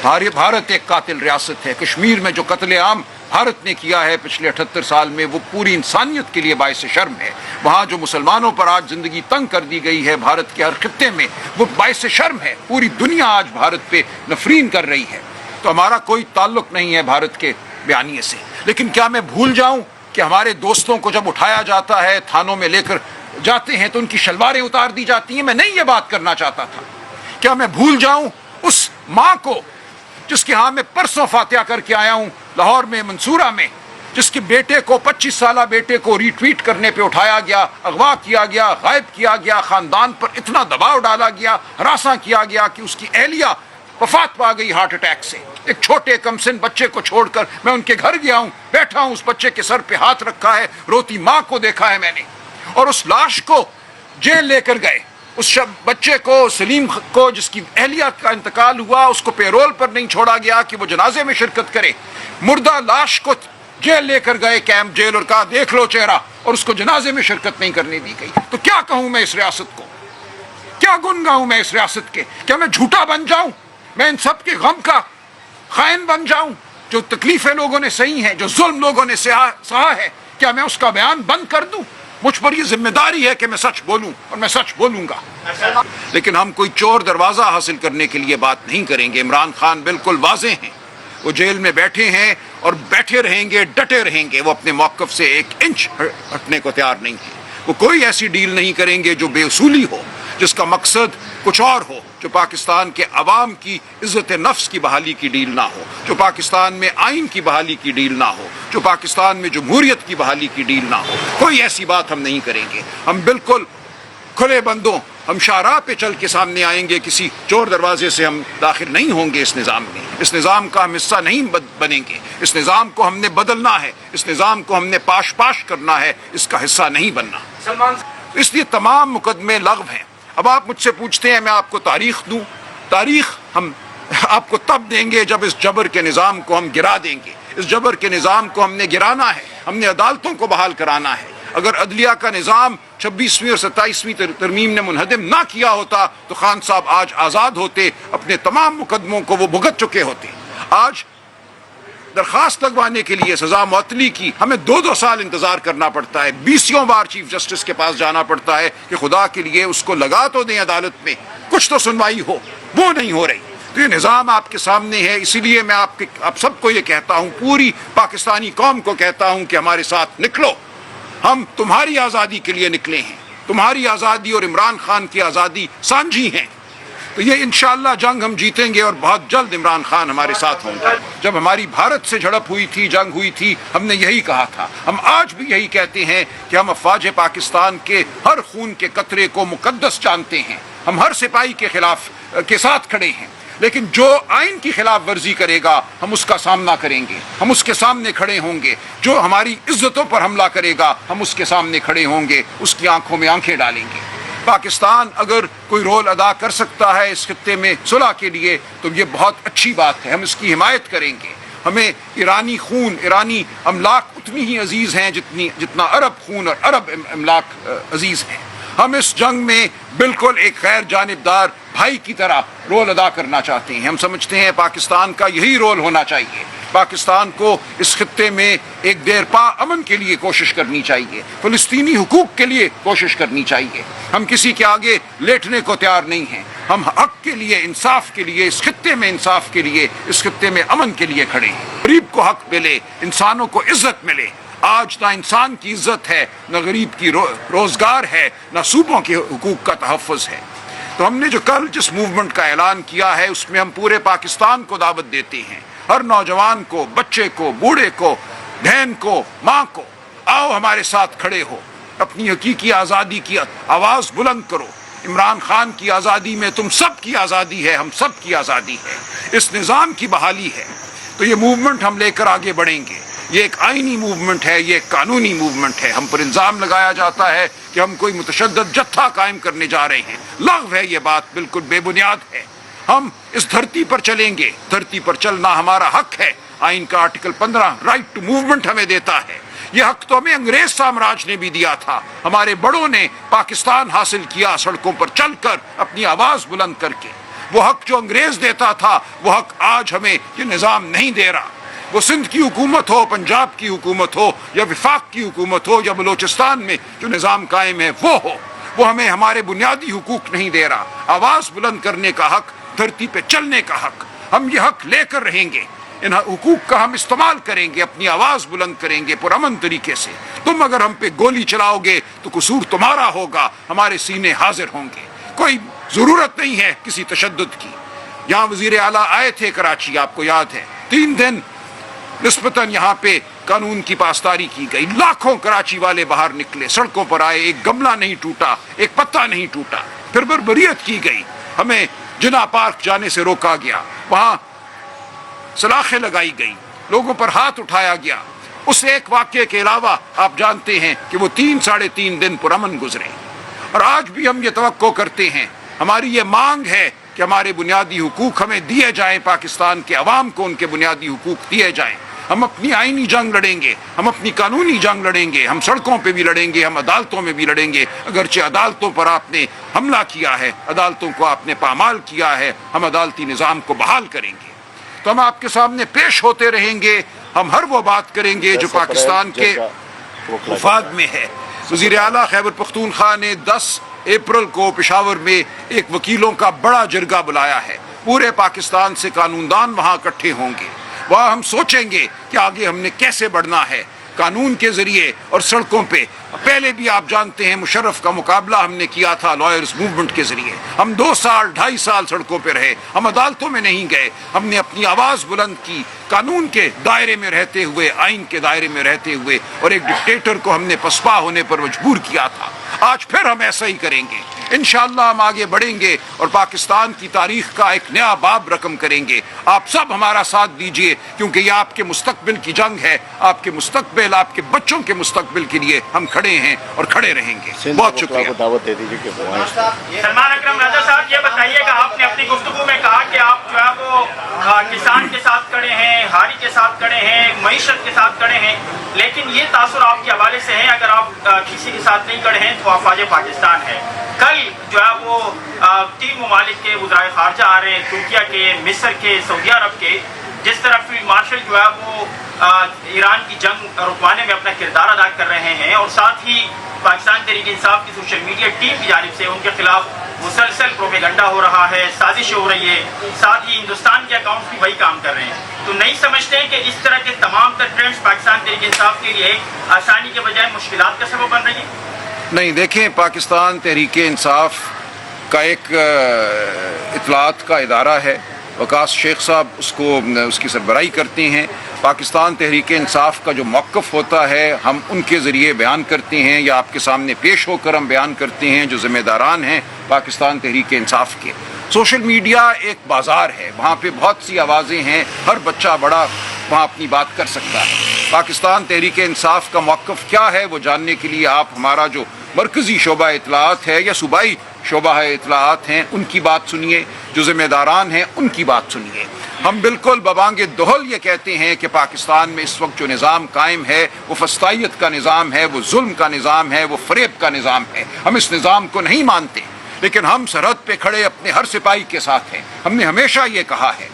بھارت ایک قاتل ریاست ہے. کشمیر میں جو قتل عام بھارت نے کیا ہے پچھلے 78 سال میں وہ پوری انسانیت کے لیے باعث شرم ہے. وہاں جو مسلمانوں پر آج زندگی تنگ کر دی گئی ہے بھارت کے ہر خطے میں وہ باعث شرم ہے. پوری دنیا آج بھارت پہ نفرین کر رہی ہے. تو ہمارا کوئی تعلق نہیں ہے بھارت کے بیانیے سے. لیکن کیا میں بھول جاؤں کہ ہمارے دوستوں کو جب اٹھایا جاتا ہے تھانوں میں لے کر جاتے ہیں تو ان کی شلواریں اتار دی جاتی ہیں؟ میں نہیں یہ بات کرنا چاہتا تھا. کیا میں بھول جاؤں اس ماں کو جس کے ہاں میں پرسوں فاتحہ کر کے آیا ہوں لاہور میں منصورہ میں، جس کے بیٹے کو 25 سالہ بیٹے کو ری ٹویٹ کرنے پہ اٹھایا گیا، اغوا کیا گیا، غائب کیا گیا، خاندان پر اتنا دباؤ ڈالا گیا، ہراساں کیا گیا کہ اس کی اہلیہ وفات پا گئی ہارٹ اٹیک سے. ایک چھوٹے کمسن بچے کو چھوڑ کر میں ان کے گھر گیا ہوں، بیٹھا ہوں، اس بچے کے سر پہ ہاتھ رکھا ہے، روتی ماں کو دیکھا ہے میں نے. اور اس لاش کو جیل لے کر گئے. اس بچے کو، سلیم کو، جس کی اہلیہ کا انتقال ہوا، اس کو پیرول پر نہیں چھوڑا گیا کہ وہ جنازے میں شرکت کرے. مردہ لاش کو جیل لے کر گئے، کیمپ جیل، اور کہا دیکھ لو چہرہ، اور اس کو جنازے میں شرکت نہیں کرنے دی گئی. تو کیا کہوں میں اس ریاست کو؟ کیا گن گاؤں میں اس ریاست کے؟ کیا میں جھوٹا بن جاؤں؟ میں ان سب کے غم کا خائن بن جاؤں؟ جو تکلیفیں لوگوں نے سہی ہیں، جو ظلم لوگوں نے سہا ہے، کیا میں اس کا بیان بند کر دوں؟ مجھ پر یہ ذمہ داری ہے کہ میں سچ بولوں، اور میں سچ بولوں گا. لیکن ہم کوئی چور دروازہ حاصل کرنے کے لیے بات نہیں کریں گے. عمران خان بالکل واضح ہیں، وہ جیل میں بیٹھے ہیں اور بیٹھے رہیں گے، ڈٹے رہیں گے. وہ اپنے موقف سے 1 انچ ہٹنے کو تیار نہیں ہیں. وہ کوئی ایسی ڈیل نہیں کریں گے جو بے اصولی ہو، جس کا مقصد کچھ اور ہو، جو پاکستان کے عوام کی عزت نفس کی بحالی کی ڈیل نہ ہو، جو پاکستان میں آئین کی بحالی کی ڈیل نہ ہو، جو پاکستان میں جمہوریت کی بحالی کی ڈیل نہ ہو. کوئی ایسی بات ہم نہیں کریں گے. ہم بالکل کھلے بندوں، ہم شاہراہ پہ چل کے سامنے آئیں گے. کسی چور دروازے سے ہم داخل نہیں ہوں گے اس نظام میں. اس نظام کا ہم حصہ نہیں بنیں گے. اس نظام کو ہم نے بدلنا ہے، اس نظام کو ہم نے پاش کرنا ہے، اس کا حصہ نہیں بننا. اس لیے تمام مقدمے لغو ہیں. اب آپ مجھ سے پوچھتے ہیں میں آپ کو تاریخ دوں. تاریخ ہم آپ کو تب دیں گے جب اس جبر کے نظام کو ہم گرا دیں گے. اس جبر کے نظام کو ہم نے گرانا ہے. ہم نے عدالتوں کو بحال کرانا ہے. اگر عدلیہ کا نظام 26ویں اور 27ویں ترمیم نے منہدم نہ کیا ہوتا تو خان صاحب آج آزاد ہوتے، اپنے تمام مقدموں کو وہ بھگت چکے ہوتے. آج درخواست لگوانے کے لیے سزا معطلی کی ہمیں 2 سال انتظار کرنا پڑتا ہے. 20 بار چیف جسٹس کے پاس جانا پڑتا ہے کہ خدا کے لیے اس کو لگا تو دیں عدالت میں، کچھ تو سنوائی ہو. وہ نہیں ہو رہی. تو یہ نظام آپ کے سامنے ہے. اسی لیے میں آپ سب کو یہ کہتا ہوں، پوری پاکستانی قوم کو کہتا ہوں کہ ہمارے ساتھ نکلو. ہم تمہاری آزادی کے لیے نکلے ہیں. تمہاری آزادی اور عمران خان کی آزادی سانجھی ہیں. تو یہ انشاءاللہ جنگ ہم جیتیں گے اور بہت جلد عمران خان ہمارے ساتھ ہوں گے. جب ہماری بھارت سے جھڑپ ہوئی تھی، جنگ ہوئی تھی، ہم نے یہی کہا تھا. ہم آج بھی یہی کہتے ہیں کہ ہم افواج پاکستان کے ہر خون کے قطرے کو مقدس جانتے ہیں. ہم ہر سپاہی کے ساتھ کھڑے ہیں. لیکن جو آئین کی خلاف ورزی کرے گا ہم اس کا سامنا کریں گے. ہم اس کے سامنے کھڑے ہوں گے. جو ہماری عزتوں پر حملہ کرے گا ہم اس کے سامنے کھڑے ہوں گے، اس کی آنکھوں میں آنکھیں ڈالیں گے. پاکستان اگر کوئی رول ادا کر سکتا ہے اس خطے میں صلح کے لیے تو یہ بہت اچھی بات ہے. ہم اس کی حمایت کریں گے. ہمیں ایرانی خون، ایرانی املاک اتنی ہی عزیز ہیں جتنا عرب خون اور عرب املاک عزیز ہیں. ہم اس جنگ میں بالکل ایک غیر جانبدار بھائی کی طرح رول ادا کرنا چاہتے ہیں. ہم سمجھتے ہیں پاکستان کا یہی رول ہونا چاہیے. پاکستان کو اس خطے میں ایک دیر پا امن کے لیے کوشش کرنی چاہیے، فلسطینی حقوق کے لیے کوشش کرنی چاہیے. ہم کسی کے آگے لیٹنے کو تیار نہیں ہیں. ہم حق کے لیے، انصاف کے لیے، اس خطے میں انصاف کے لیے، اس خطے میں امن کے لیے کھڑے ہیں. غریب کو حق ملے، انسانوں کو عزت ملے. آج نہ انسان کی عزت ہے، نہ غریب کی روزگار ہے، نہ صوبوں کے حقوق کا تحفظ ہے. تو ہم نے جو کل جس موومنٹ کا اعلان کیا ہے اس میں ہم پورے پاکستان کو دعوت دیتے ہیں، ہر نوجوان کو، بچے کو، بوڑھے کو، بہن کو، ماں کو، آؤ ہمارے ساتھ کھڑے ہو. اپنی حقیقی آزادی کی آواز بلند کرو. عمران خان کی آزادی میں تم سب کی آزادی ہے، ہم سب کی آزادی ہے. اس نظام کی بحالی ہے. تو یہ موومنٹ ہم لے کر آگے بڑھیں گے. یہ ایک آئینی موومنٹ ہے، یہ ایک قانونی موومنٹ ہے. ہم پر الزام لگایا جاتا ہے کہ ہم کوئی متشدد جتھا قائم کرنے جا رہے ہیں. لغو ہے یہ بات، بالکل بے بنیاد ہے. ہم اس دھرتی پر چلیں گے. دھرتی پر چلنا ہمارا حق ہے. آئین کا آرٹیکل 15 رائٹ ٹو موومنٹ ہمیں دیتا ہے. یہ حق تو ہمیں انگریز سامراج نے بھی دیا تھا. ہمارے بڑوں نے پاکستان حاصل کیا سڑکوں پر چل کر، اپنی آواز بلند کر کے. وہ حق جو انگریز دیتا تھا وہ حق آج ہمیں یہ نظام نہیں دے رہا. وہ سندھ کی حکومت ہو, پنجاب کی حکومت ہو, یا وفاق کی حکومت ہو, یا بلوچستان میں جو نظام قائم ہے وہ ہو, وہ ہمیں ہمارے بنیادی حقوق نہیں دے رہا. آواز بلند کرنے کا حق, دھرتی پہ چلنے کا حق, ہم یہ حق لے کر رہیں گے. ان حقوق کا ہم استعمال کریں گے, اپنی آواز بلند کریں گے پرامن طریقے سے. تم اگر ہم پہ گولی چلاؤ گے تو قصور تمہارا ہوگا, ہمارے سینے حاضر ہوں گے. کوئی ضرورت نہیں ہے کسی تشدد کی. یہاں وزیر اعلیٰ آئے تھے کراچی, آپ کو یاد ہے, 3 دن نسبتاً یہاں پہ قانون کی پاسداری کی گئی. لاکھوں کراچی والے باہر نکلے, سڑکوں پر آئے, ایک گملہ نہیں ٹوٹا, ایک پتا نہیں ٹوٹا. پھر بربریت کی گئی, ہمیں جناح پارک جانے سے روکا گیا, وہاں سلاخیں لگائی گئی, لوگوں پر ہاتھ اٹھایا گیا. اس ایک واقعے کے علاوہ آپ جانتے ہیں کہ وہ 3-3.5 دن پرامن گزرے. اور آج بھی ہم یہ توقع کرتے ہیں, ہماری یہ مانگ ہے کہ ہمارے بنیادی حقوق ہمیں دیے جائیں, پاکستان کے عوام کو ان کے بنیادی حقوق دیے جائیں. ہم اپنی آئینی جنگ لڑیں گے, ہم اپنی قانونی جنگ لڑیں گے, ہم سڑکوں پہ بھی لڑیں گے, ہم عدالتوں میں بھی لڑیں گے. اگرچہ عدالتوں پر آپ نے حملہ کیا ہے, عدالتوں کو آپ نے پامال کیا ہے, ہم عدالتی نظام کو بحال کریں گے. تو ہم آپ کے سامنے پیش ہوتے رہیں گے, ہم ہر وہ بات کریں گے جو پاکستان کے مفاد میں ہے. وزیر اعلیٰ خیبر پختونخوا نے 10 اپریل کو پشاور میں ایک وکیلوں کا بڑا جرگہ بلایا ہے. پورے پاکستان سے قانون دان وہاں اکٹھے ہوں گے. وہاں ہم سوچیں گے کہ آگے ہم نے کیسے بڑھنا ہے, قانون کے ذریعے اور سڑکوں پہ. پہلے بھی آپ جانتے ہیں مشرف کا مقابلہ ہم نے کیا تھا لائرز موومنٹ کے ذریعے. ہم 2 سال 2.5 سال سڑکوں پہ رہے, ہم عدالتوں میں نہیں گئے, ہم نے اپنی آواز بلند کی قانون کے دائرے میں رہتے ہوئے, آئین کے دائرے میں رہتے ہوئے, اور ایک ڈکٹیٹر کو ہم نے پسپا ہونے پر مجبور کیا تھا. آج پھر ہم ایسا ہی کریں گے. انشاءاللہ ہم آگے بڑھیں گے اور پاکستان کی تاریخ کا ایک نیا باب رقم کریں گے. آپ سب ہمارا ساتھ دیجئے, کیونکہ یہ آپ کے مستقبل کی جنگ ہے. آپ کے مستقبل, آپ کے بچوں کے مستقبل کے لیے ہم کھڑے ہیں اور کھڑے رہیں گے. بہت شکریہ. دعوت دے دیجیے کہ سلمان اکرم رضا صاحب, یہ بتائیے کہ آپ نے اپنی گفتگو میں کہا کہ آپ جو ہے وہ کسان کے ساتھ کھڑے ہیں, ہاری کے ساتھ کھڑے ہیں, معیشت کے ساتھ کھڑے ہیں, لیکن یہ تاثر آپ کے حوالے سے ہے اگر آپ کسی کے ساتھ نہیں کھڑے ہیں تو افواج پاکستان ہے. کل جو ہے وہ 3 ممالک کے وزرائے خارجہ آ رہے ہیں, ترکیہ کے, مصر کے, سعودی عرب کے. جس طرح فیلڈ مارشل جو ہے وہ ایران کی جنگ رکوانے میں اپنا کردار ادا کر رہے ہیں, اور ساتھ ہی پاکستان تحریک انصاف کی سوشل میڈیا ٹیم کی جانب سے ان کے خلاف مسلسل پروپیگنڈا ہو رہا ہے, سازش ہو رہی ہے. ساتھ ہی ہندوستان کے اکاؤنٹس بھی وہی کام کر رہے ہیں. تو نہیں سمجھتے ہیں کہ اس طرح کے تمام تر ٹرینڈز پاکستان تحریک انصاف کے لیے آسانی کے بجائے مشکلات کا سبب بن رہی ہیں؟ نہیں, دیکھیں, پاکستان تحریک انصاف کا ایک اطلاعات کا ادارہ ہے. وقاص شیخ صاحب اس کی سربراہی کرتے ہیں. پاکستان تحریک انصاف کا جو موقف ہوتا ہے ہم ان کے ذریعے بیان کرتے ہیں, یا آپ کے سامنے پیش ہو کر ہم بیان کرتے ہیں جو ذمہ داران ہیں پاکستان تحریک انصاف کے. سوشل میڈیا ایک بازار ہے, وہاں پہ بہت سی آوازیں ہیں, ہر بچہ بڑا وہاں اپنی بات کر سکتا ہے. پاکستان تحریک انصاف کا موقف کیا ہے وہ جاننے کے لیے آپ ہمارا جو مرکزی شعبہ اطلاعات ہے یا صوبائی شعبہ اطلاعات ہیں ان کی بات سنیے, جو ذمہ داران ہیں ان کی بات سنیے. ہم بالکل ببانگ دہل یہ کہتے ہیں کہ پاکستان میں اس وقت جو نظام قائم ہے وہ فسطائیت کا نظام ہے, وہ ظلم کا نظام ہے, وہ فریب کا نظام ہے. ہم اس نظام کو نہیں مانتے, لیکن ہم سرحد پہ کھڑے اپنے ہر سپاہی کے ساتھ ہیں. ہم نے ہمیشہ یہ کہا ہے